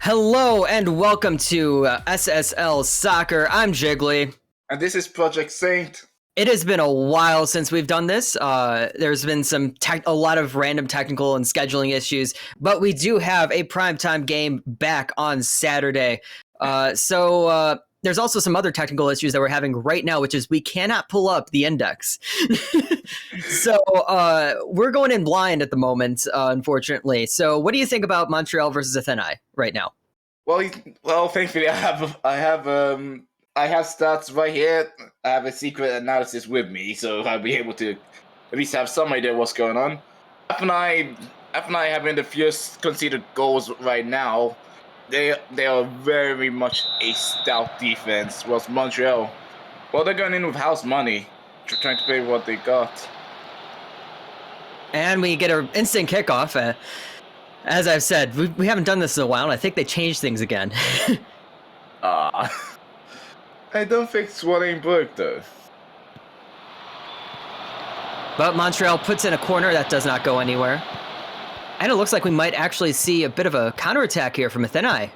Hello and welcome to SSL Soccer. I'm Jiggly. And this is Project Saint. It has been a while since we've done this. There's been a lot of random technical and scheduling issues, but we do have a primetime game back on Saturday. So there's also some other technical issues that we're having right now, which is we cannot pull up the index. So we're going in blind at the moment, unfortunately. So what do you think about Montreal versus Athênai right now? Well, thankfully I have stats right here. I have a secret analysis with me, so I'll be able to at least have some idea what's going on. Athênai having the fewest conceded goals right now. They are very much a stout defense. Whilst Montreal, well, they're going in with house money, trying to pay what they got. And we get an instant kickoff. As I've said, we haven't done this in a while, and I think they changed things again. I don't think Swan ain't broke, though. But Montreal puts in a corner that does not go anywhere. And it looks like we might actually see a bit of a counterattack here from Athênai.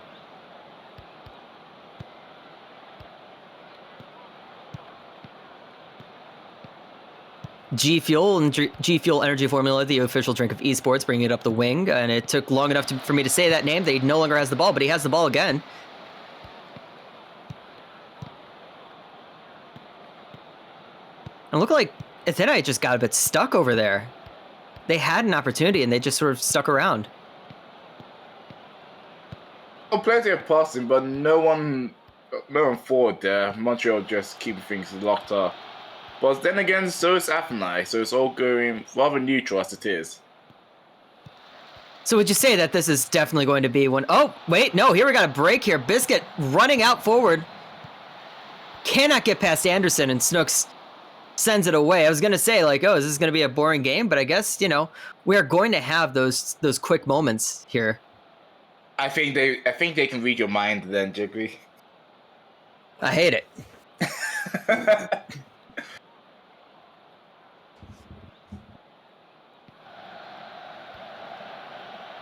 G Fuel and G Fuel Energy Formula, the official drink of esports, bringing it up the wing. And it took long enough for me to say that name. They no longer has the ball, but he has the ball again. And look like Athênai just got a bit stuck over there. They had an opportunity and they just sort of stuck around. Oh, plenty of passing, but no one forward there. Montreal just keeping things locked up. But then again, so is Athênai, so it's all going rather neutral as it is. So would you say that this is definitely going to be one? Oh, wait, no, here we got a break here. Biscuit running out forward. Cannot get past Anderson, and Snooks sends it away. I was going to say, like, oh, is this going to be a boring game? But I guess, we are going to have those quick moments here. I think they can read your mind then, Jiggly. I hate it.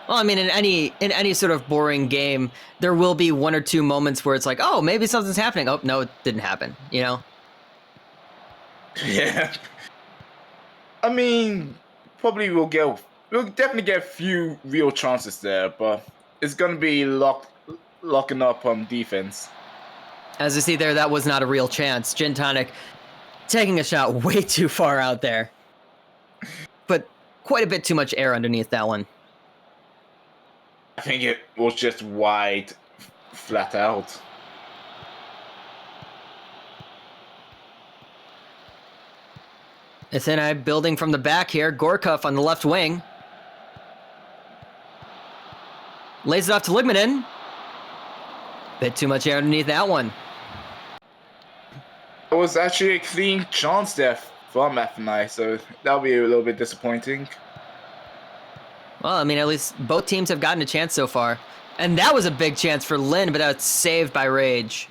Well, I mean, in any sort of boring game, there will be one or two moments where it's like, oh, maybe something's happening. Oh, no, it didn't happen, Yeah. I mean, probably we'll definitely get a few real chances there, but it's going to be locking up on defense. As you see there, that was not a real chance. Gin Tonic taking a shot way too far out there. But quite a bit too much air underneath that one. I think it was just wide, flat out. Athênai building from the back here. Gorkov on the left wing. Lays it off to Ligmanen. Bit too much air underneath that one. It was actually a clean chance there from Athênai, so that'll be a little bit disappointing. Well, I mean, at least both teams have gotten a chance so far. And that was a big chance for Lynn, but that's saved by Rage.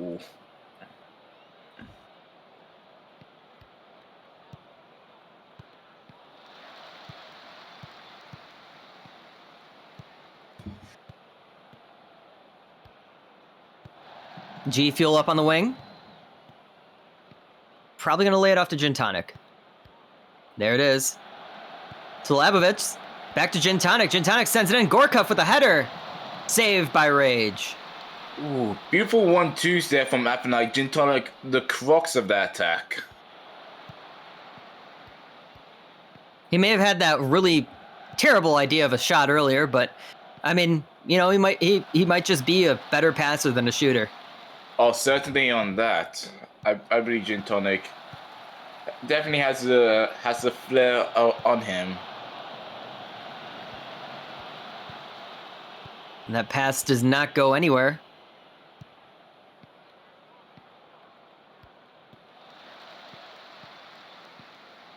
Ooh. G Fuel up on the wing. Probably going to lay it off to Gin Tonic. There it is. To Labovich. Back to Gin Tonic. Gin Tonic sends it in. Gorkov with a header. Saved by Rage. Ooh, beautiful 1-2 there from Athênai. Gin Tonic, the crux of that attack. He may have had that really terrible idea of a shot earlier, but I mean, he might just be a better passer than a shooter. Oh, certainly on that. I believe Gin Tonic definitely has the flair on him. And that pass does not go anywhere.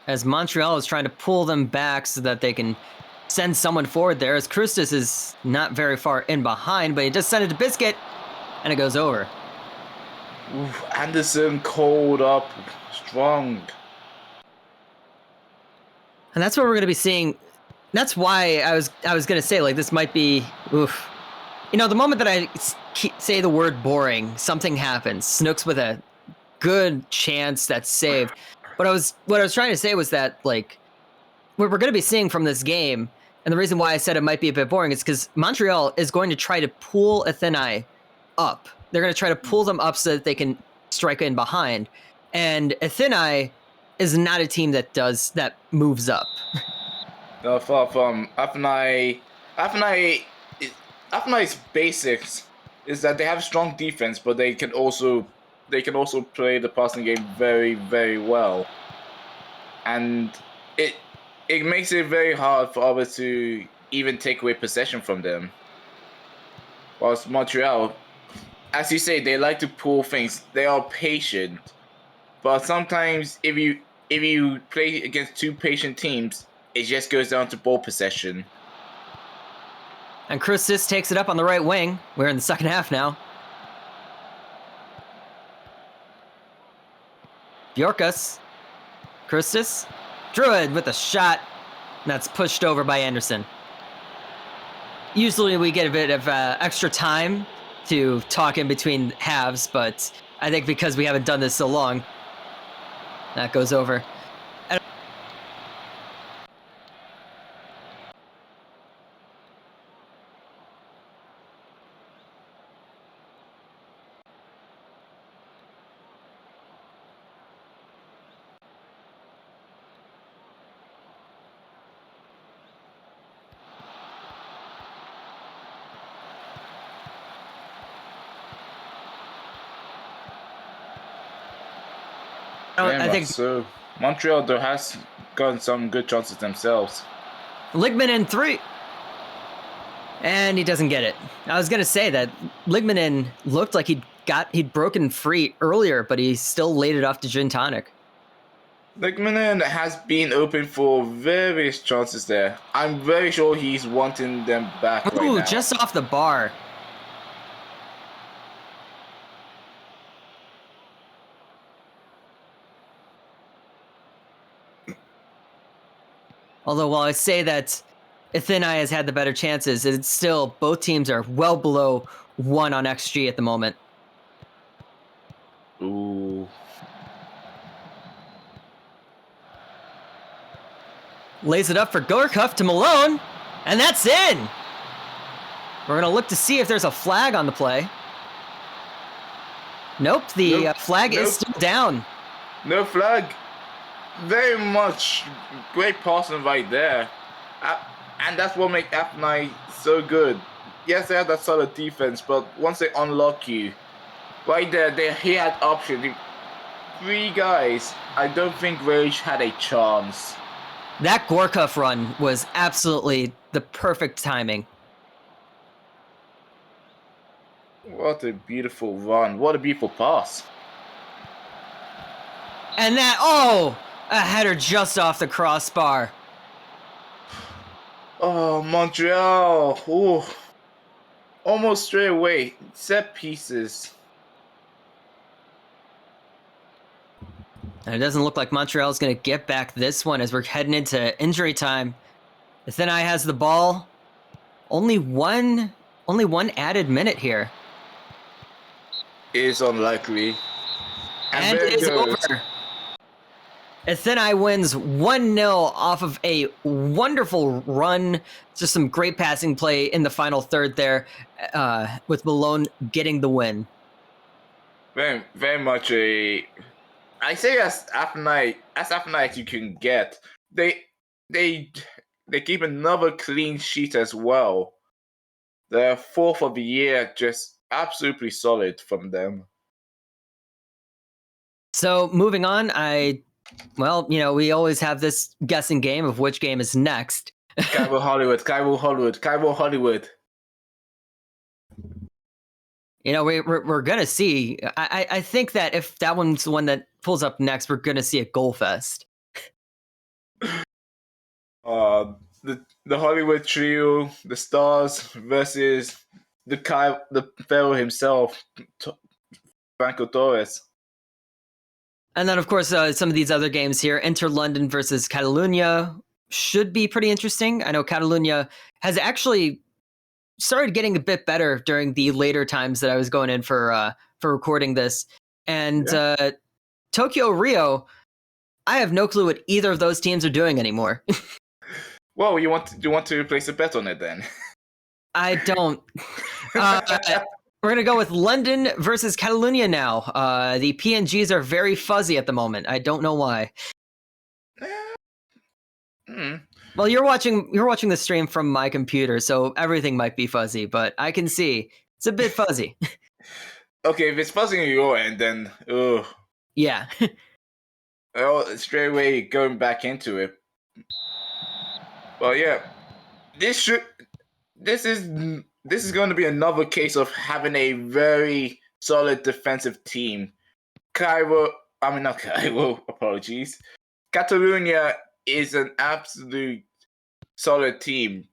As Montreal is trying to pull them back so that they can send someone forward there, as Krustis is not very far in behind, but he just sent it to Biscuit, and it goes over. Ooh, Anderson cold up, strong. And that's what we're going to be seeing That's why I was gonna say, like, this might be, oof. You know, the moment that I say the word boring, something happens. Snooks with a good chance that's saved. But what I was trying to say was that, like, what we're going to be seeing from this game, and the reason why I said it might be a bit boring is because Montreal is going to try to pull Athênai up. They're going to try to pull them up so that they can strike in behind. And Athênai is not a team that moves up. No, far from Athênai. Athênai's basics is that they have strong defense, but they can also play the passing game very, very well, and it makes it very hard for others to even take away possession from them. Whilst Montreal, as you say, they like to pull things. They are patient, but sometimes if you play against two patient teams, it just goes down to ball possession. And Christis takes it up on the right wing. We're in the second half now. Bjorkas. Christis. Druid with a shot. That's pushed over by Anderson. Usually we get a bit of extra time to talk in between halves, but I think because we haven't done this so long, that goes over. I think so. Montreal though has gotten some good chances themselves. Ligman in 3. And he doesn't get it. I was gonna say that Ligmanen looked like he'd broken free earlier, but he still laid it off to Gin Tonic. Ligmanen has been open for various chances there. I'm very sure he's wanting them back right now. Just off the bar. Although while I say that Athênai has had the better chances, it's still, both teams are well below 1 on XG at the moment. Ooh. Lays it up for Gorkuff to Malone, and that's in! We're going to look to see if there's a flag on the play. Nope, the flag is still down. No flag. Very much great passing right there. And that's what makes Athênai so good. Yes, they have that solid defense, but once they unlock you, right there, he had options. 3 guys. I don't think Rage had a chance. That Gorkuff run was absolutely the perfect timing. What a beautiful run. What a beautiful pass. And that, a header just off the crossbar. Oh, Montreal. Ooh. Almost straight away. Set pieces. And it doesn't look like Montreal's going to get back this one as we're heading into injury time. Athênai has the ball. Only one added minute here. Is unlikely. And it is over. Athênai wins 1-0 off of a wonderful run. Just some great passing play in the final third there, with Malone getting the win. Very, very much a... I say as Athênai as you can get. They keep another clean sheet as well. Their 4th of the year, just absolutely solid from them. So moving on, we always have this guessing game of which game is next. Cairo Hollywood. You know, we're gonna see. I think that if that one's the one that pulls up next, we're gonna see a goal fest. The Hollywood trio, the Stars versus the Pharaoh himself, Franco Torres. And then, of course, some of these other games here: Inter London versus Catalunya, should be pretty interesting. I know Catalunya has actually started getting a bit better during the later times that I was going in for recording this. And Tokyo Rio, I have no clue what either of those teams are doing anymore. Well, you want to place a bet on it then? I don't. We're going to go with London versus Catalunya now. The PNGs are very fuzzy at the moment. I don't know why. Well, you're watching the stream from my computer, so everything might be fuzzy, but I can see it's a bit fuzzy. Okay, if it's fuzzy on your end, then yeah. Well, straight away going back into it. Well, yeah, this is going to be another case of having a very solid defensive team. Not Cairo, apologies. Catalunya is an absolute solid team.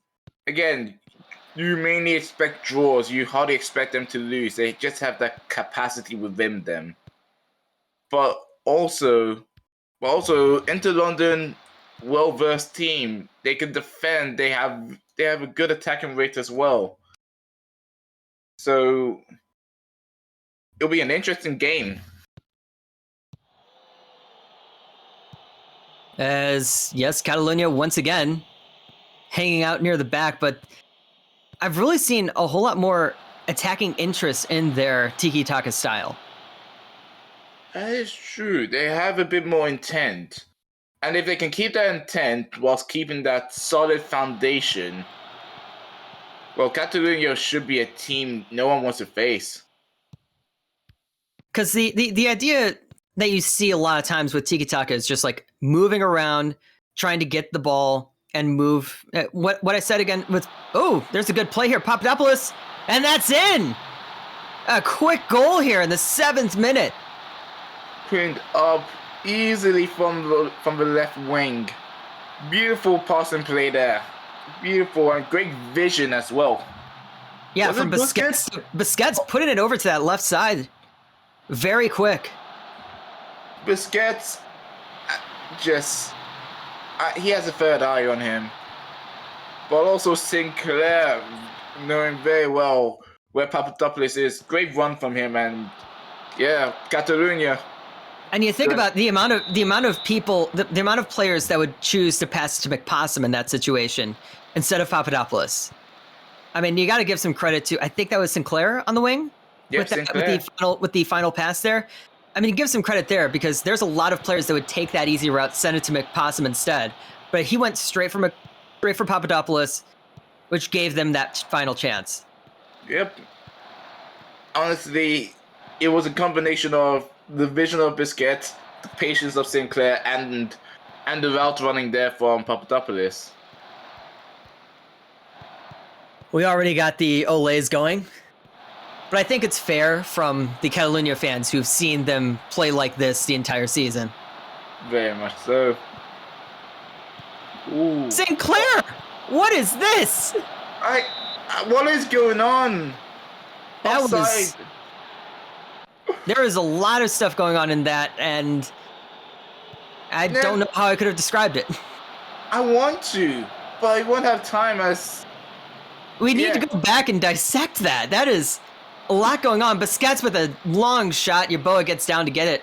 Again, you mainly expect draws. You hardly expect them to lose. They just have that capacity within them. But also Inter London, well-versed team. They can defend. They have a good attacking rate as well. So it'll be an interesting game. As yes, Catalunya once again hanging out near the back, but I've really seen a whole lot more attacking interest in their tiki-taka style. That is true. They have a bit more intent. And if they can keep that intent whilst keeping that solid foundation, well, Catalunya should be a team no one wants to face. Because the idea that you see a lot of times with tiki-taka is just like moving around, trying to get the ball and move. What I said again with, there's a good play here, Papadopoulos, and that's in! A quick goal here in the 7th minute. Pinned up easily from the left wing. Beautiful pass and play there. Beautiful and great vision as well. Yeah, from Busquets putting it over to that left side. Very quick. Busquets, he has a third eye on him. But also Sinclair, knowing very well where Papadopoulos is. Great run from him, and yeah, Catalunya. And you think about the amount of people, the amount of players that would choose to pass to McPossum in that situation instead of Papadopoulos. I mean, you got to give some credit to, I think that was Sinclair on the wing. Yep, with the final pass there. I mean, give some credit there because there's a lot of players that would take that easy route, send it to McPossum instead. But he went straight for Papadopoulos, which gave them that final chance. Yep. Honestly, it was a combination of the vision of Busquets, the patience of Sinclair, and the route running there from Papadopoulos. We already got the Olays going. But I think it's fair from the Catalunya fans who've seen them play like this the entire season. Very much so. Ooh. Sinclair! What is this? What is going on? There is a lot of stuff going on in that, and I don't know how I could have described it. I want to, but I won't have time We need to go back and dissect that. That is a lot going on. Busquets with a long shot. Yeboah gets down to get it.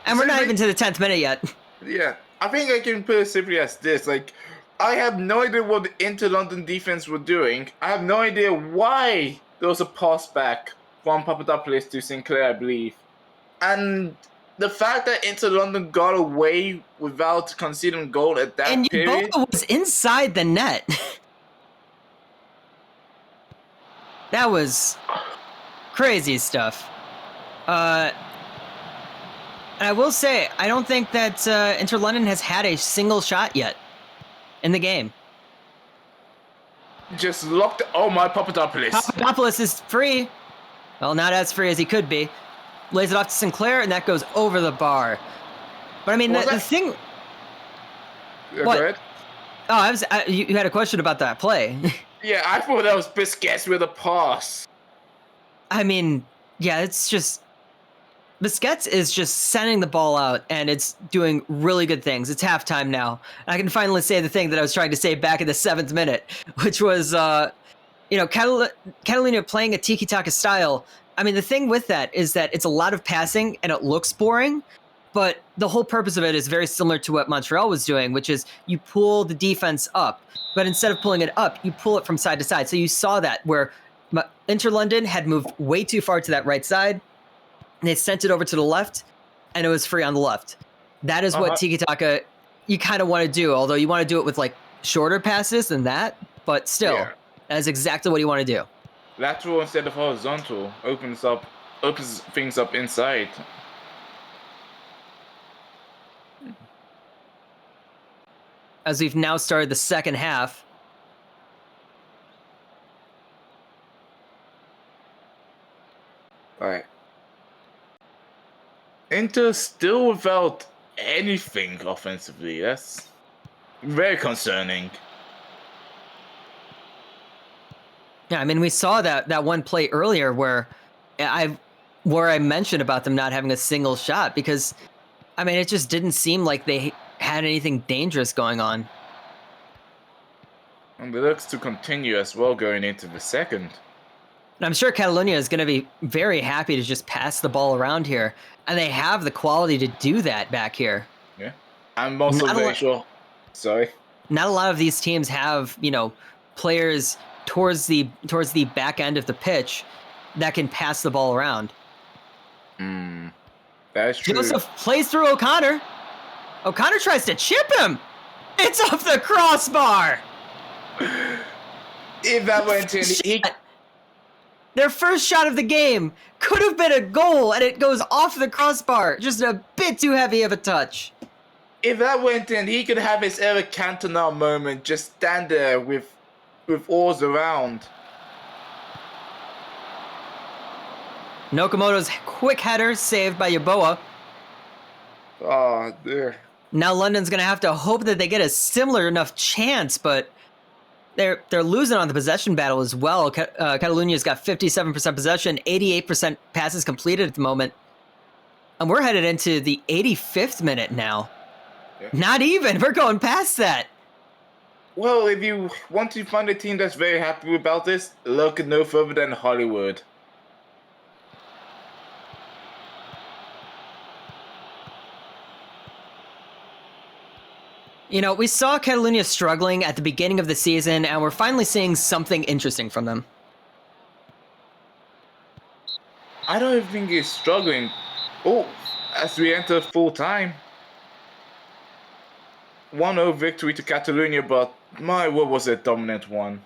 And we're not even to the 10th minute yet. Yeah. I think I can put it simply as this. I have no idea what the Inter-London defense were doing. I have no idea why there was a pass back from Papadopoulos to Sinclair, I believe. And the fact that Inter-London got away without conceding a goal at that period... And Yeboah was inside the net. That was crazy stuff. And I will say, I don't think that Inter London has had a single shot yet in the game. Just locked. Oh my, Papadopoulos. Papadopoulos is free. Well, not as free as he could be. Lays it off to Sinclair, and that goes over the bar. But I mean, the thing. Yeah, what? go ahead. Oh, you had a question about that play. Yeah, I thought that was Busquets with a pass. I mean, yeah, it's just Busquets is just sending the ball out, and it's doing really good things. It's halftime now. I can finally say the thing that I was trying to say back in the 7th minute, which was, Catalunya playing a tiki-taka style. I mean, the thing with that is that it's a lot of passing, and it looks boring, but the whole purpose of it is very similar to what Montreal was doing, which is you pull the defense up, but instead of pulling it up, you pull it from side to side. So you saw that where Inter London had moved way too far to that right side, and they sent it over to the left, and it was free on the left. That is what tiki-taka you kind of want to do, although you want to do it with like shorter passes than that, but still, that is exactly what you want to do. Lateral instead of horizontal opens things up inside. As we've now started the second half. All right. Inter still without anything offensively. That's very concerning. Yeah, I mean, we saw that one play earlier where I mentioned about them not having a single shot because, I mean, it just didn't seem like they had anything dangerous going on. And it looks to continue as well going into the second. And I'm sure Catalunya is going to be very happy to just pass the ball around here. And they have the quality to do that back here. Yeah. I'm also very sure. Sorry. Not a lot of these teams have, players towards the back end of the pitch that can pass the ball around. That is true. Joseph plays through O'Connor. O'Connor tries to chip him. It's off the crossbar. If that went in, their first shot of the game could have been a goal, and it goes off the crossbar. Just a bit too heavy of a touch. If that went in, he could have his Eric Cantona moment. Just stand there with oars around. Nokomoto's quick header saved by Yeboah. Oh, dear. Now London's going to have to hope that they get a similar enough chance, but they're losing on the possession battle as well. Catalunya's got 57% possession, 88% passes completed at the moment. And we're headed into the 85th minute now. Yeah. Not even. We're going past that. Well, if you want to find a team that's very happy about this, look no further than Hollywood. We saw Catalunya struggling at the beginning of the season, and we're finally seeing something interesting from them. I don't even think he's struggling. Oh, as we enter full time. 1-0 victory to Catalunya, but my word, was a dominant one.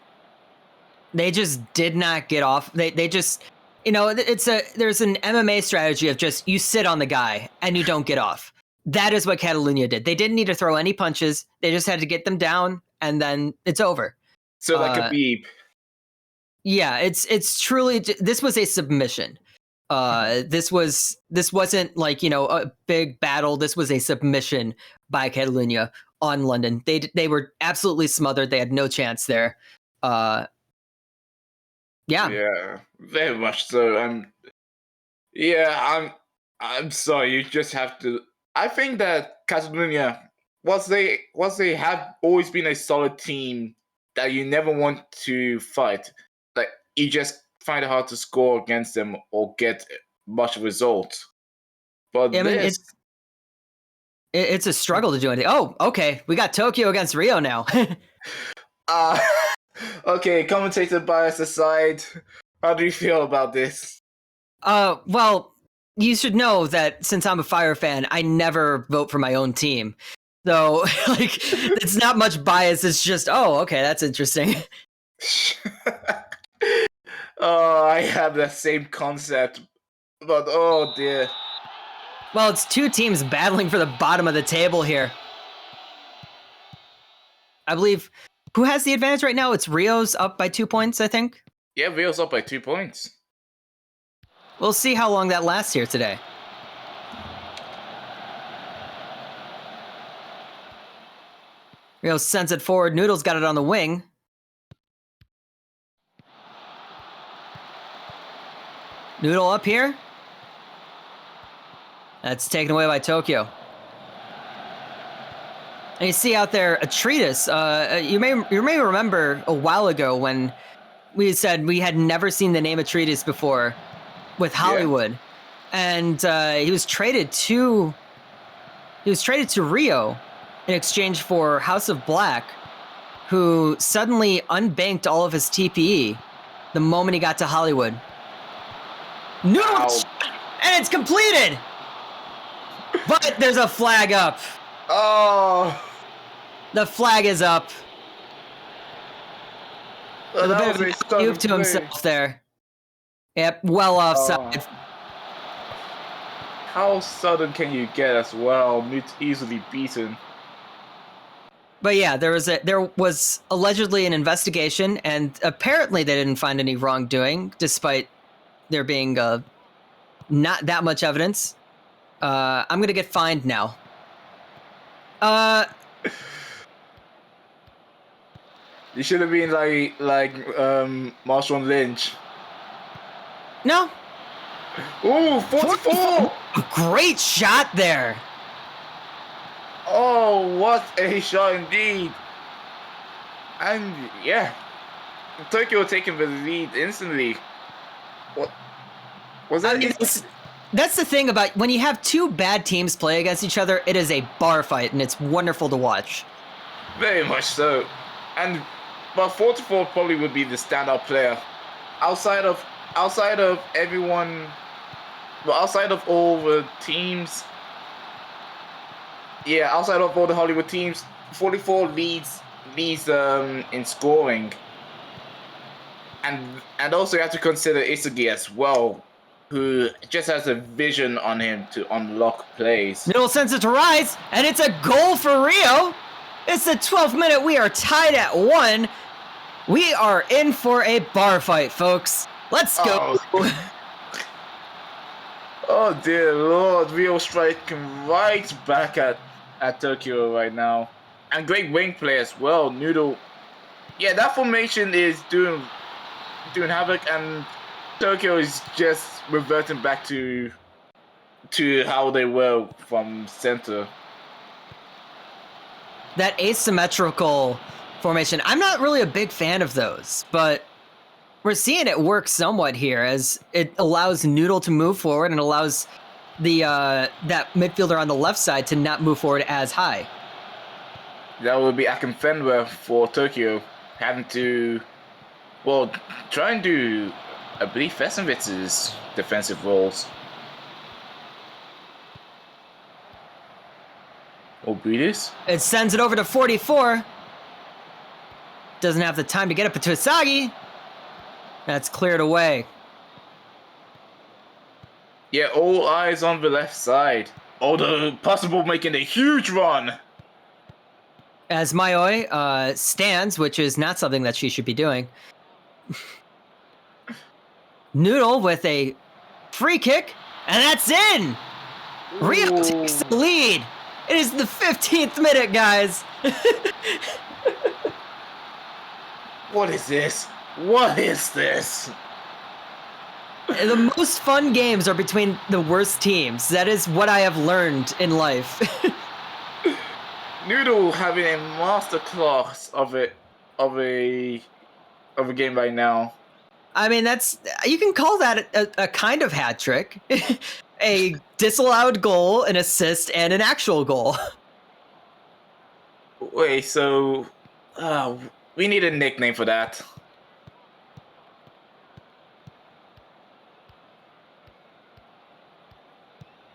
They just did not get off. They just, there's an MMA strategy of just you sit on the guy and you don't get off. That is what Catalunya did. They didn't need to throw any punches. They just had to get them down, and then it's over. So like a beep. Yeah, it's truly. This was a submission. This wasn't like a big battle. This was a submission by Catalunya on London. They were absolutely smothered. They had no chance there. Yeah, very much so. I'm sorry. You just have to. I think that Catalunya, was they have always been a solid team that you never want to fight. Like, you just find it hard to score against them or get much result. But I mean, it's a struggle to do anything. Oh, okay. We got Tokyo against Rio now. Okay, commentator bias aside, how do you feel about this? Well, you should know that since I'm a Fire fan, I never vote for my own team. So, it's not much bias. It's just, okay, that's interesting. I have the same concept, but oh dear. Well, it's two teams battling for the bottom of the table here. I believe, who has the advantage right now? It's Rio's up by 2 points, I think. Yeah, Rio's up by 2 points. We'll see how long that lasts here today. Rio sends it forward. Noodle's got it on the wing. Noodle up here. That's taken away by Tokyo. And you see out there a treatise. You may remember a while ago when we said we had never seen the name Atreides before with Hollywood, and he was traded to Rio in exchange for House of Black, who suddenly unbanked all of his TPE the moment he got to Hollywood. Noodle, and it's completed. But there's a flag up. Oh, the flag is up. well, A bit of a cube to himself there. Yep, well offside. How sudden can you get as well? Easily beaten. But yeah, there was allegedly an investigation, and apparently they didn't find any wrongdoing, despite there being not that much evidence. I'm gonna get fined now. You should have been like Marshawn Lynch. No. Ooh, 44! Great shot there. Oh, what a shot indeed. And yeah, Tokyo taking the lead instantly. What was that? That's the thing about when you have two bad teams play against each other, it is a bar fight, and it's wonderful to watch. Very much so. But 44 probably would be the standout player. Outside of everyone, well, outside of all the teams, yeah, outside of all the Hollywood teams, 44 leads in scoring. And also you have to consider Isugi as well, who just has a vision on him to unlock plays. Middle sends it to Rise, and it's a goal for Rio. It's the 12th minute. We are tied at 1. We are in for a bar fight, folks. Let's go. Oh dear Lord, Rio striking right back at Tokyo right now. And great wing play as well. Noodle. Yeah, that formation is doing havoc, and Tokyo is just reverting back to how they were from center. That asymmetrical formation, I'm not really a big fan of those, but we're seeing it work somewhat here as it allows Noodle to move forward and allows the that midfielder on the left side to not move forward as high. That would be Akinfenwa for Tokyo, having to, well, try and do, I believe, Fesenwitz's defensive roles. Obidis? It sends it over to 44. Doesn't have the time to get up to Isagi. That's cleared away. Yeah, all eyes on the left side. Although possible making a huge run. As Mayoi stands, which is not something that she should be doing. Noodle with a free kick, and that's in! Rio takes the lead. It is the 15th minute, guys. What is this? What is this? The most fun games are between the worst teams. That is what I have learned in life. Noodle having a masterclass of a game right now. I mean, you can call that a kind of hat trick. A disallowed goal, an assist, and an actual goal. Wait, so we need a nickname for that.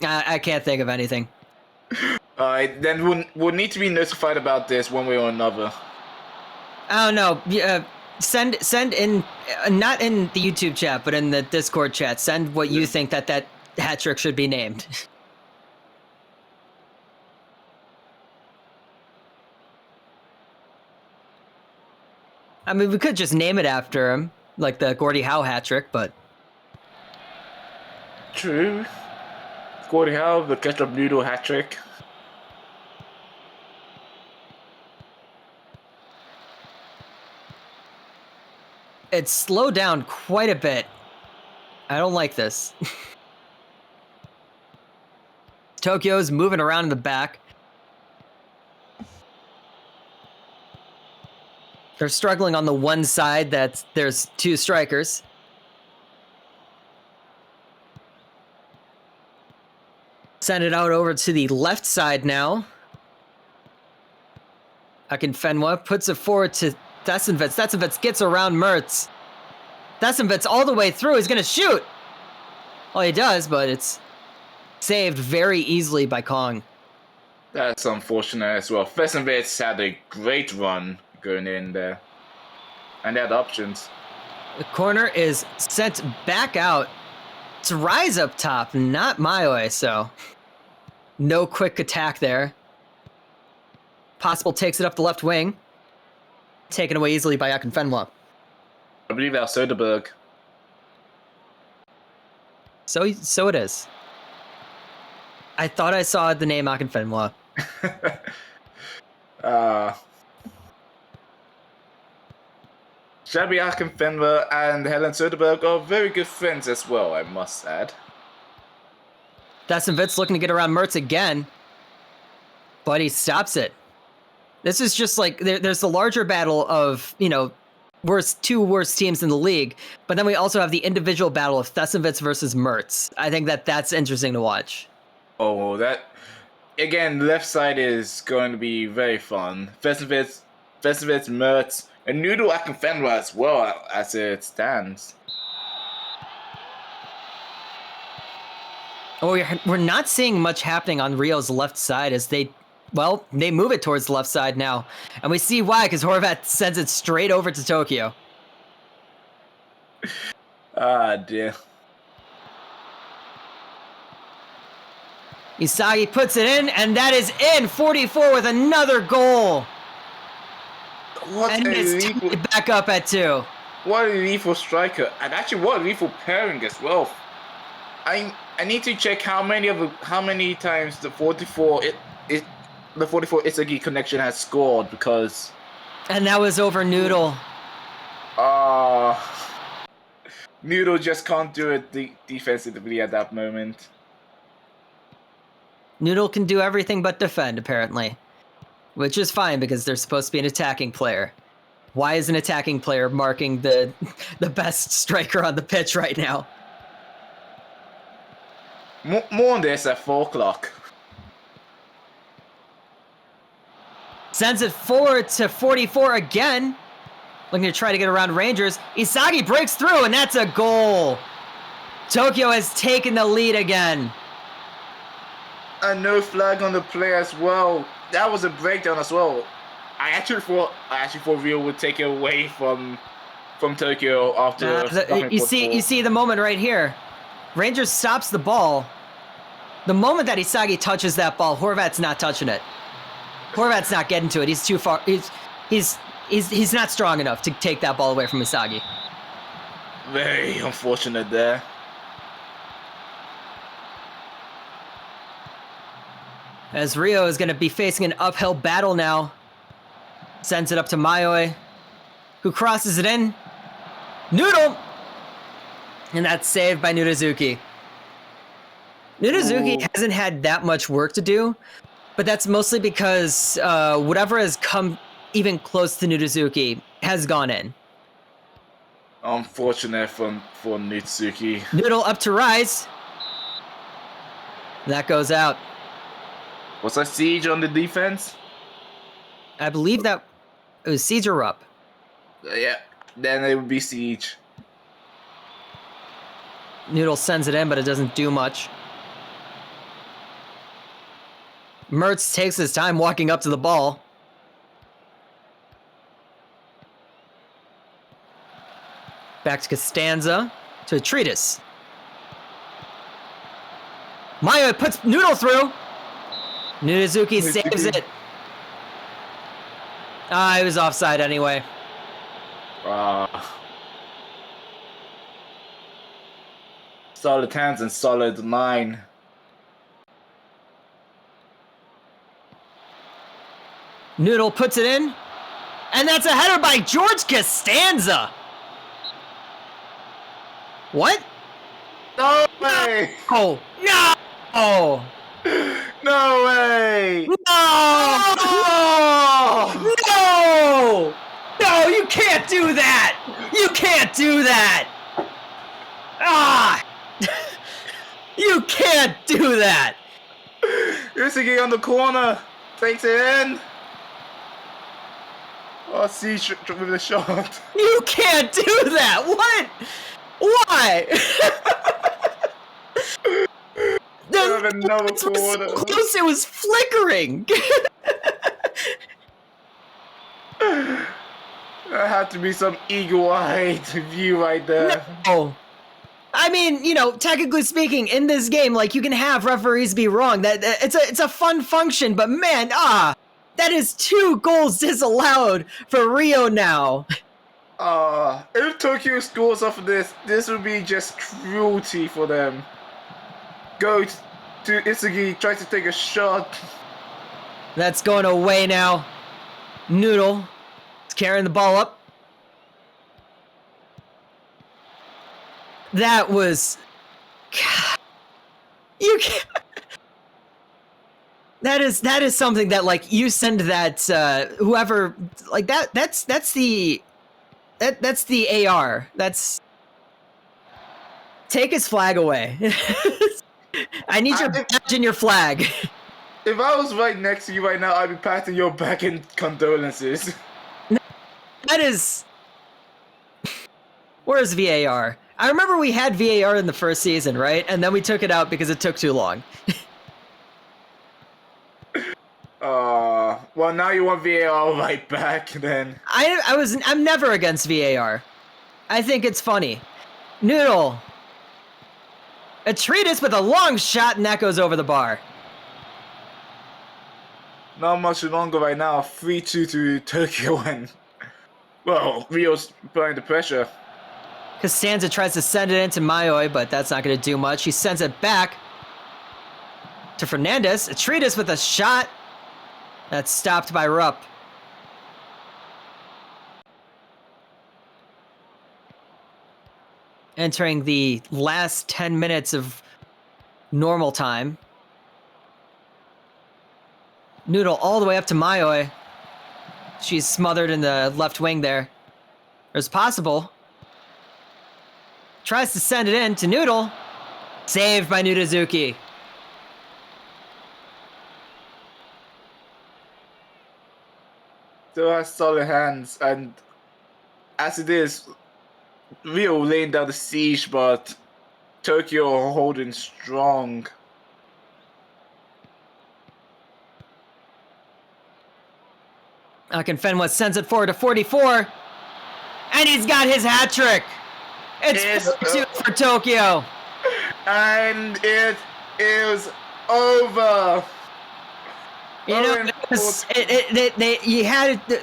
I can't think of anything. Alright, then we'll need to be notified about this one way or another. I don't know. Send in, not in the YouTube chat, but in the Discord chat. Send what you think that hat trick should be named. I mean, we could just name it after him, like the Gordie Howe hat trick, but... True. Gordie Howe, the ketchup noodle hat trick. It's slowed down quite a bit. I don't like this. Tokyo's moving around in the back. They're struggling on the one side that there's two strikers. Send it out over to the left side now. Akinfenwa puts it forward to Thesenvitz. Thesenvitz gets around Mertz. Thesenvitz all the way through. He's going to shoot. Well, he does, but it's saved very easily by Kong. That's unfortunate as well. Thesenvitz had a great run going in there. And they had options. The corner is sent back out. It's Rise up top, not Mayoe, so no quick attack there. Possible takes it up the left wing. Taken away easily by Akinfenwa. I believe that was Söderberg. So it is. I thought I saw the name Akinfenwa. Shabby Akinfenwa and Helen Söderberg are very good friends as well, I must add. Thesenvitz looking to get around Mertz again, but he stops it. This is just like, there's the larger battle of, two worst teams in the league, but then we also have the individual battle of Thesenvitz versus Mertz. I think that's interesting to watch. Oh, that... Again, left side is going to be very fun. Thesenvitz, Mertz, and Noodle Akinfenwa as well as it stands. Oh, we're not seeing much happening on Rio's left side as they move it towards the left side now. And we see why, because Horvat sends it straight over to Tokyo. Ah, dear. Isagi puts it in, and that is in! 44 with another goal! And it's back up at 2. What a lethal striker. And actually, what a lethal pairing as well. I need to check how many times the 44 Isagi connection has scored, because... And that was over Noodle. Noodle just can't do it defensively at that moment. Noodle can do everything but defend, apparently. Which is fine, because they're supposed to be an attacking player. Why is an attacking player marking the best striker on the pitch right now? More on this at 4 o'clock. Sends it forward to 44 again. Looking to try to get around Rangers. Isagi breaks through, and that's a goal. Tokyo has taken the lead again. A no flag on the play as well. That was a breakdown as well. I actually thought Rio would take it away from Tokyo after. You see the moment right here. Rangers stops the ball. The moment that Isagi touches that ball, Horvat's not touching it. Horvat's not getting to it. He's too far. He's not strong enough to take that ball away from Isagi. Very unfortunate there. As Rio is going to be facing an uphill battle now. Sends it up to Mayoe, who crosses it in. Noodle! And that's saved by Nudazuki. Nudazuki hasn't had that much work to do, but that's mostly because whatever has come even close to Nudazuki has gone in. Unfortunate for Nudazuki. Noodle up to Rise. That goes out. Was that Siege on the defense? I believe that it was Siege or Rupp. Yeah, then it would be Siege. Noodle sends it in, but it doesn't do much. Mertz takes his time walking up to the ball. Back to Costanza, to Treatise. Maya puts Noodle through. Nudazuki saves it. He was offside anyway. Solid hands and solid line. Noodle puts it in. And that's a header by George Costanza. What? No way! Oh, no! Oh. No way! No! Oh! No! No, you can't do that! You can't do that! Ah! You can't do that! Usugi on the corner. Takes it in. Oh, see with a shot. You can't do that! What? Why? Have another It was corner. so close, it was flickering! There had to be some eagle-eyed view right there. No. I mean, you know, technically speaking, in this game, like, you can have referees be wrong. That it's a fun function, but man, that is 2 goals disallowed for Rio now. If Tokyo scores off of this would be just cruelty for them. Go to Isugi, tries to take a shot. That's going away now. Noodle is carrying the ball up. That was... God. You can't... That is something that, like, you send that whoever, like, that's the AR. That's... Take his flag away. I need your badge and your flag. If I was right next to you right now, I'd be patting your back in condolences. That is... Where's VAR? I remember we had VAR in the first season, right? And then we took it out because it took too long. Well, now you want VAR right back, then. I'm never against VAR. I think it's funny. Noodle. A treatise with a long shot, and that goes over the bar. Not much longer right now. 3-2 to Tokyo, and... Well, Rio's applying the pressure. Costanza tries to send it into Mayoi, but that's not going to do much. He sends it back to Fernandez. A treatise with a shot. That's stopped by Rupp. Entering the last 10 minutes of normal time. Noodle all the way up to Mayoi. She's smothered in the left wing there. It's possible. Tries to send it in to Noodle. Saved by Nudazuki. Still has solid hands, and as it is, Rio laying down the siege, but Tokyo holding strong. Akinfenwa sends it forward to 44. And he's got his hat trick. It's 4-2 for Tokyo. And it is over. You know,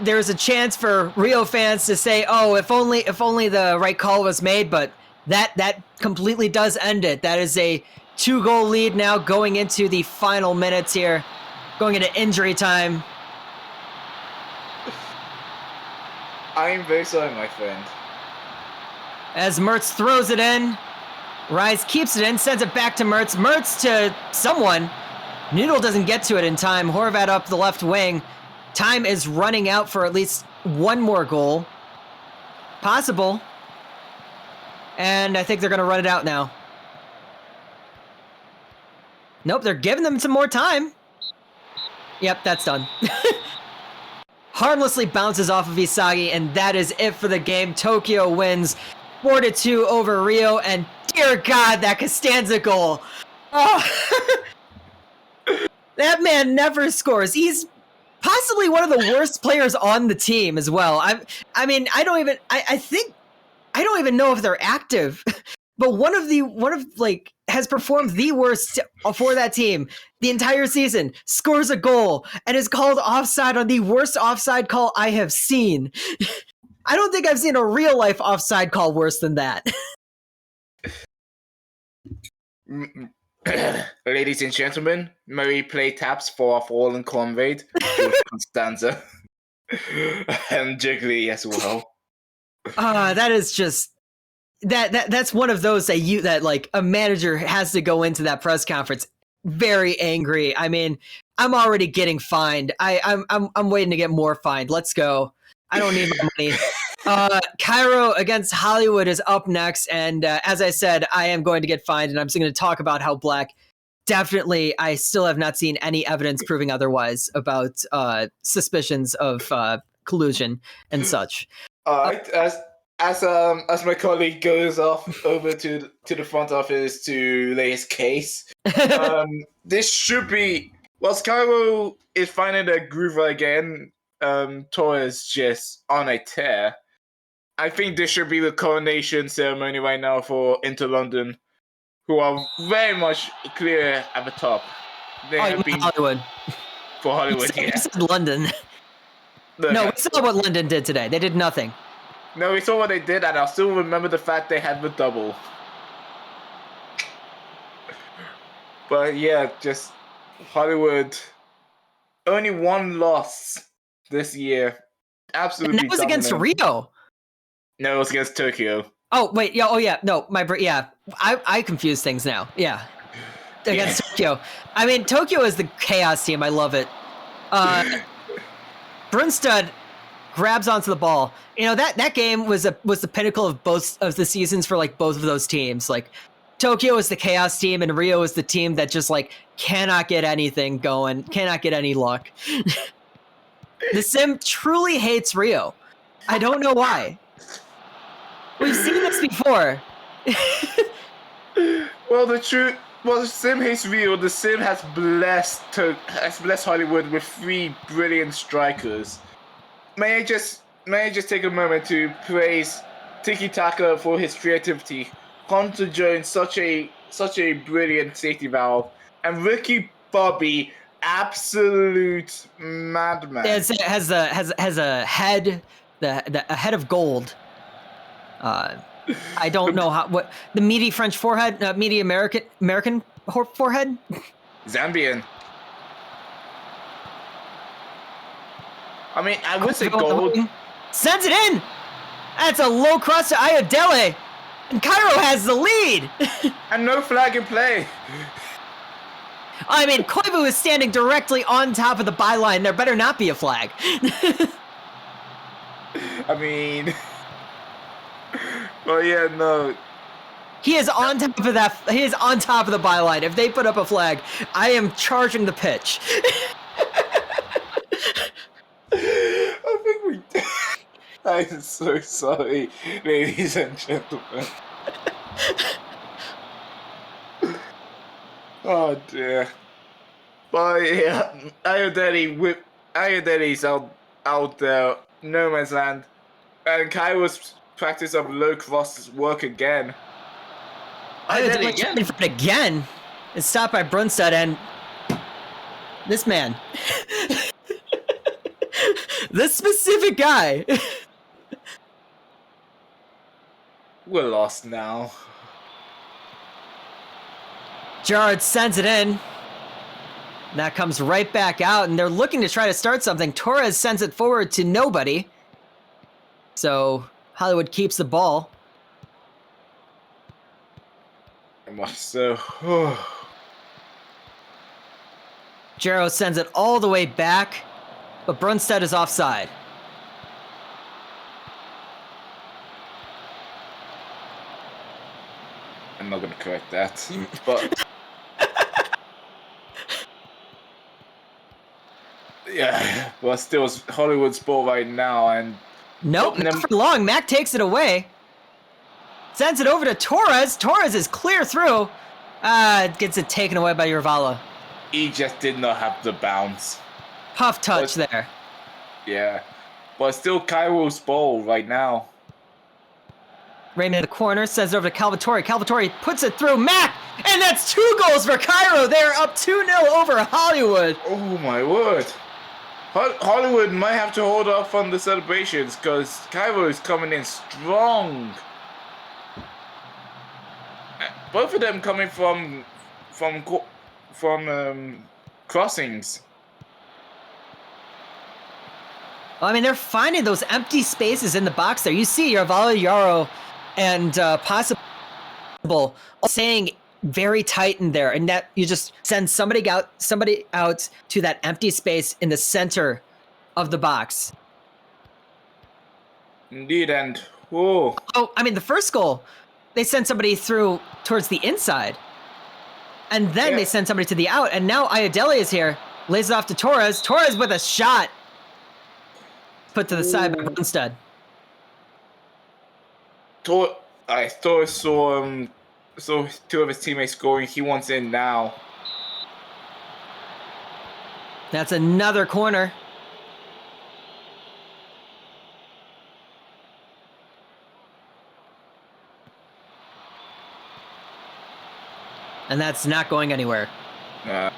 there was a chance for Rio fans to say, "Oh, if only the right call was made," but that completely does end it. That is a 2-goal lead now going into the final minutes here, going into injury time. I am very sorry, my friend. As Mertz throws it in, Rise keeps it in, sends it back to Mertz. Mertz to someone. Noodle doesn't get to it in time. Horvat up the left wing. Time is running out for at least one more goal. Possible. And I think they're going to run it out now. Nope, they're giving them some more time. Yep, that's done. Harmlessly bounces off of Isagi, and that is it for the game. Tokyo wins 4-2 over Rio, and dear God, that Costanza goal. Oh. That man never scores. He's possibly one of the worst players on the team as well. I mean, I don't even know if they're active, but one of has performed the worst for that team the entire season, scores a goal, and is called offside on the worst offside call I have seen. I don't think I've seen a real life offside call worse than that. Ladies and gentlemen, Murray play taps for a fallen conveyed with Constanza and Jiggly as well. That is just that's one of those that like a manager has to go into that press conference very angry. I mean, I'm already getting fined. I'm waiting to get more fined. Let's go. I don't need my money. Cairo against Hollywood is up next, and as I said, I am going to get fined, and I'm just going to talk about how Black. Definitely, I still have not seen any evidence proving otherwise about suspicions of collusion and such. As my colleague goes off over to the front office to lay his case, this should be whilst Cairo is finding a groover again. Torres just on a tear. I think this should be the coronation ceremony right now for Inter London, who are very much clear at the top. They have been Hollywood. For Hollywood, you said London. No, we saw what London did today. They did nothing. No, we saw what they did, and I'll still remember the fact they had the double. But yeah, just Hollywood. Only one loss this year. Absolutely. And that was against Rio. No, it was against Tokyo. Oh wait, yeah, no, I confuse things now. Yeah, against Tokyo. I mean, Tokyo is the chaos team. I love it. Brunstad grabs onto the ball. You know, that game was the pinnacle of both of the seasons for like both of those teams. Like Tokyo is the chaos team, and Rio is the team that just like cannot get anything going, cannot get any luck. The sim truly hates Rio. I don't know why. We've seen this before. The sim hates Rio. The sim has blessed Hollywood with 3 brilliant strikers. May I just take a moment to praise Tiki Taka for his creativity, Hunter Jones such a brilliant safety valve, and Ricky Bobby, absolute madman. It has a head, a head of gold. I don't know what the meaty French forehead, meaty American forehead. Zambian. I mean, I would say gold. Sends it in. That's a low cross to Ayodele, and Cairo has the lead. And no flag in play. I mean, Koivu is standing directly on top of the byline. There better not be a flag. I mean, well, yeah, no. He is on top of that. He is on top of the byline. If they put up a flag, I am charging the pitch. I think we. I'm so sorry, ladies and gentlemen. Oh dear. But yeah, Ayodele's out there, no man's land, and Cairo's practice of low crosses work again. Ayodele again is stopped by Brunstad, and this man, this specific guy. We're lost now. Gerrard sends it in. That comes right back out, and they're looking to try to start something. Torres sends it forward to nobody. So Hollywood keeps the ball. Much so. Jarrow sends it all the way back, but Brunstad is offside. I'm not going to correct that, but yeah, well, still it's Hollywood's ball right now, and nope, not for long. Mac takes it away, sends it over to Torres. Torres is clear through. Gets it taken away by Urvala. He just did not have the bounce. Tough touch there. Yeah, but still Cairo's ball right now. Raymond in the corner, sends it over to Calvatore. Calvatore puts it through Mac, and that's 2 goals for Cairo. They're up 2-0 over Hollywood. Oh my word. Hollywood might have to hold off on the celebrations because Cairo is coming in strong. Both of them coming from crossings. Well, I mean, they're finding those empty spaces in the box there. You see Urvala, Yarrow, and Possible saying very tight in there, and that you just send somebody out to that empty space in the center of the box. Indeed, and oh, I mean, the first goal, they sent somebody through towards the inside, and then they send somebody to the out, and now Ayodele is here, lays it off to Torres. Torres with a shot, put to the side by Brunstad. I saw two of his teammates scoring. He wants in now. That's another corner. And that's not going anywhere. But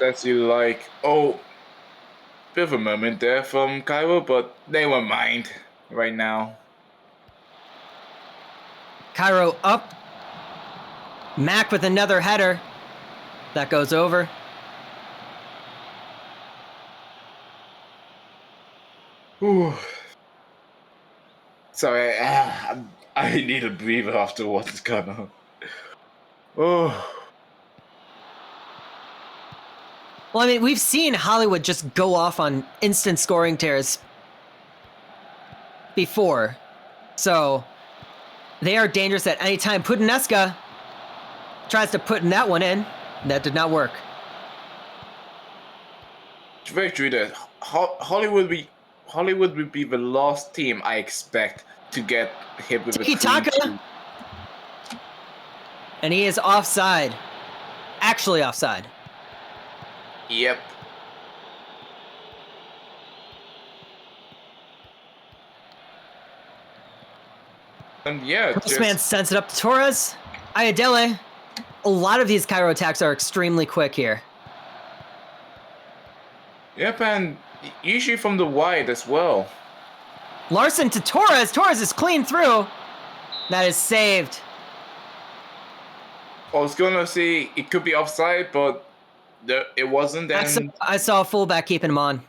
as you like, bit of a moment there from Cairo, but they won't mind right now. Cairo up. Mac with another header. That goes over. Ooh. Sorry, I need a breather after what's going on. Oh. Well, I mean, we've seen Hollywood just go off on instant scoring tears before. So they are dangerous at any time. Pudineska tries to put in that one in. That did not work. It's very true that Hollywood would be the last team I expect to get hit with a clean sheet. And he is offside. Actually offside. Yep. And yeah, Postman sends it up to Torres. Ayodele. A lot of these Cairo attacks are extremely quick here. Yep, and usually from the wide as well. Larson to Torres. Torres is clean through. That is saved. I was gonna say it could be offside, but it wasn't. And I saw a fullback keeping him on.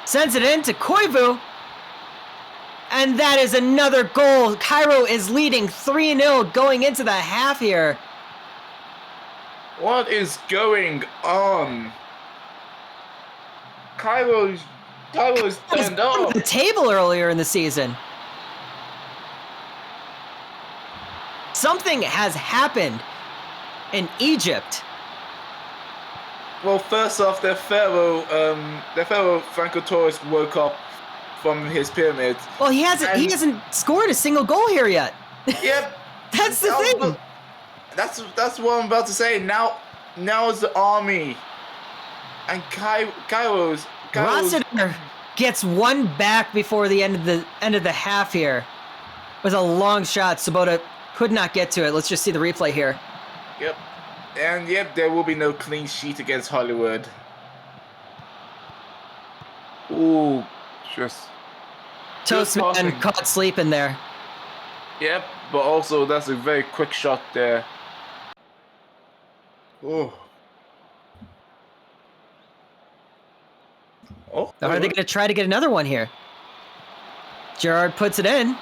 Sends it in to Koivu. And that is another goal. Cairo is leading 3-0 going into the half here. What is going on? Cairo's turned up. The table earlier in the season. Something has happened in Egypt. Well, first off, their pharaoh Franco Torres woke up from his pyramids. Well, he hasn't scored a single goal here yet. Yep. That's the thing. That's what I'm about to say. Now it's the army. And Cairo's Rossiter gets one back before the end of the half here. With a long shot. Sabota could not get to it. Let's just see the replay here. Yep. And yep, there will be no clean sheet against Hollywood. Ooh, just Toastman caught sleeping there. Yep, but also that's a very quick shot there. Oh. Are they going to try to get another one here? Gerard puts it in.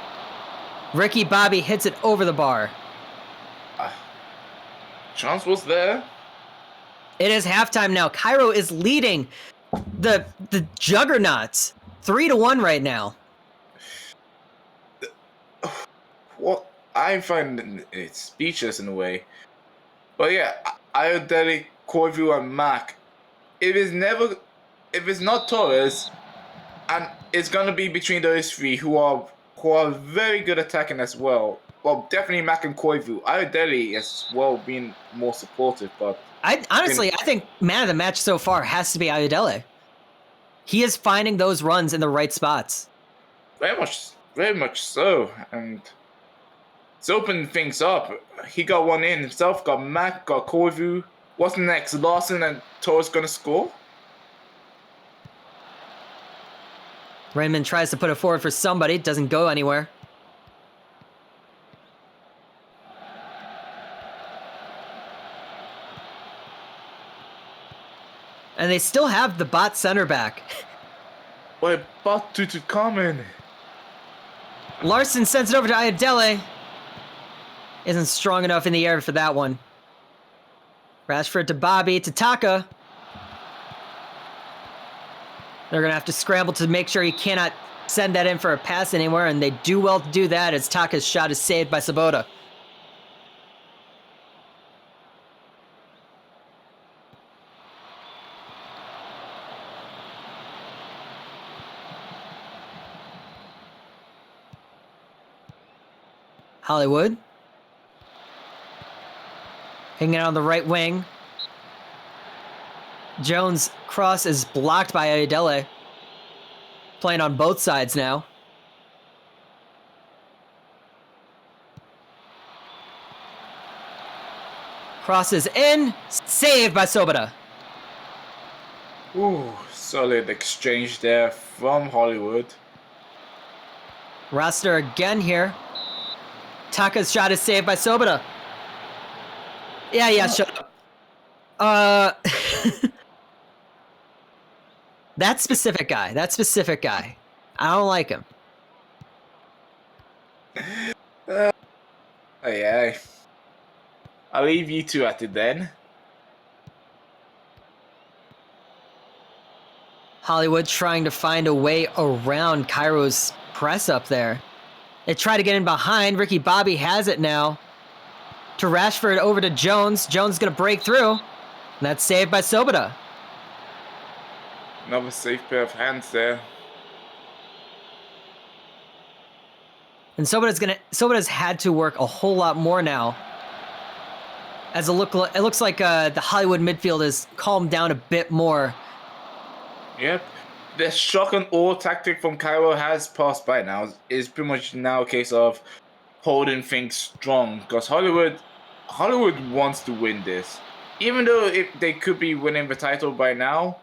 Ricky Bobby hits it over the bar. Chance was there. It is halftime now. Cairo is leading the Juggernauts 3-1 right now. What I find it speechless in a way. But yeah, Ayodele, Koivu, and Mac. If it's not Torres, and it's gonna be between those three who are very good attacking as well. Well, definitely Mac and Koivu. Ayodele as well being more supportive, but I think man of the match so far has to be Ayodele. He is finding those runs in the right spots. Very much so, and it's opening things up. He got one in himself, got Mac, got Koivu. What's next? Larson and Torres gonna score? Raymond tries to put it forward for somebody, doesn't go anywhere. And they still have the bot center back. What about to come in? Larson sends it over to Ayodele. Isn't strong enough in the air for that one. Rashford to Bobby, to Taka. They're going to have to scramble to make sure he cannot send that in for a pass anywhere, and they do well to do that as Taka's shot is saved by Sabota. Hollywood. Hanging out on the right wing. Jones' cross is blocked by Ayodele. Playing on both sides now. Cross is in. Saved by Sobota. Ooh, solid exchange there from Hollywood. Roster again here. Taka's shot is saved by Sobota. Yeah, shut up. That specific guy. I don't like him. Yeah. I'll leave you two at it then. Hollywood trying to find a way around Cairo's press up there. They try to get in behind. Ricky Bobby has it now. To Rashford, over to Jones. Jones going to break through. And that's saved by Sobota. Another safe pair of hands there. And Sobota's had to work a whole lot more now. As it looks like the Hollywood midfield has calmed down a bit more. Yep. The shock and awe tactic from Cairo has passed by now. It's pretty much now a case of holding things strong. Because Hollywood wants to win this. Even though they could be winning the title by now,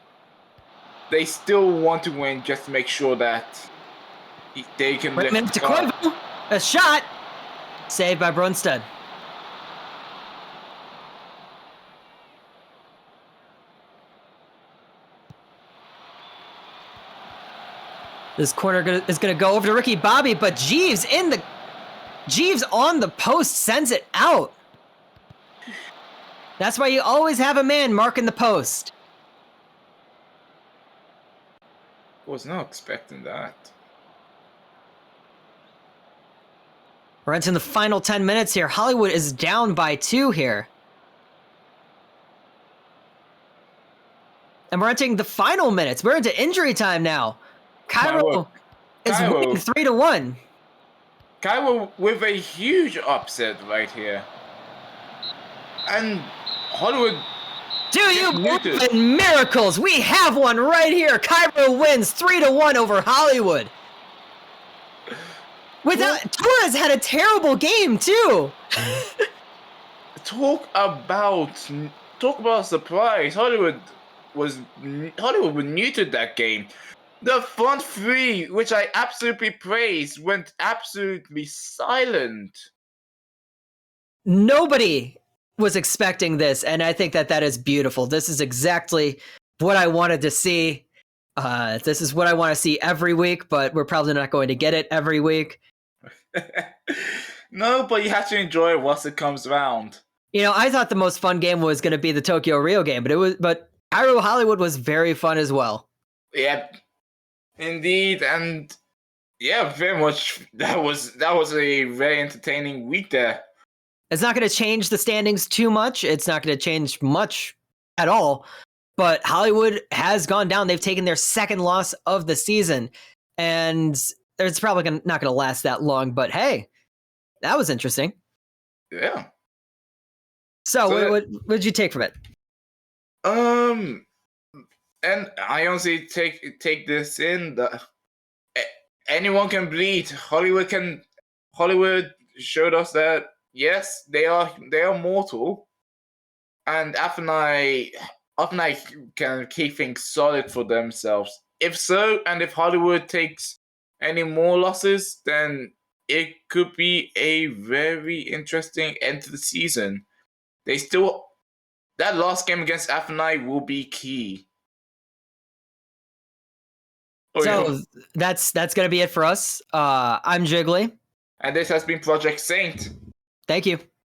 they still want to win just to make sure that they can lift to Quavo. A shot. Saved by Brunstad. This corner is going to go over to Ricky Bobby, but Jeeves on the post sends it out. That's why you always have a man marking the post. Was not expecting that. We're into the final 10 minutes here. Hollywood is down by 2 here. And we're entering the final minutes. We're into injury time now. Cairo is winning 3-1. Cairo with a huge upset right here. And Hollywood... Do you believe in miracles? We have one right here. Cairo wins 3-1 over Hollywood. Torres had a terrible game too. Talk about surprise. Hollywood was muted that game. The front three, which I absolutely praised, went absolutely silent. Nobody was expecting this, and I think that is beautiful. This is exactly what I wanted to see. This is what I want to see every week, but we're probably not going to get it every week. No, but you have to enjoy it once it comes around. You know, I thought the most fun game was going to be the Tokyo Rio game, but Cairo Hollywood was very fun as well. Yeah, indeed, and yeah, very much. That was a very entertaining week there. It's not going to change the standings too much. It's not going to change much at all. But Hollywood has gone down. They've taken their second loss of the season, and it's probably not going to last that long. But hey, that was interesting. Yeah. So what did you take from it? And I honestly take this in. Anyone can bleed. Hollywood showed us that yes, they are mortal, and Athênai can keep things solid for themselves. If so, and if Hollywood takes any more losses, then it could be a very interesting end to the season. That last game against Athênai will be key. So that's gonna be it for us. I'm Jiggly. And this has been Project Saint. Thank you.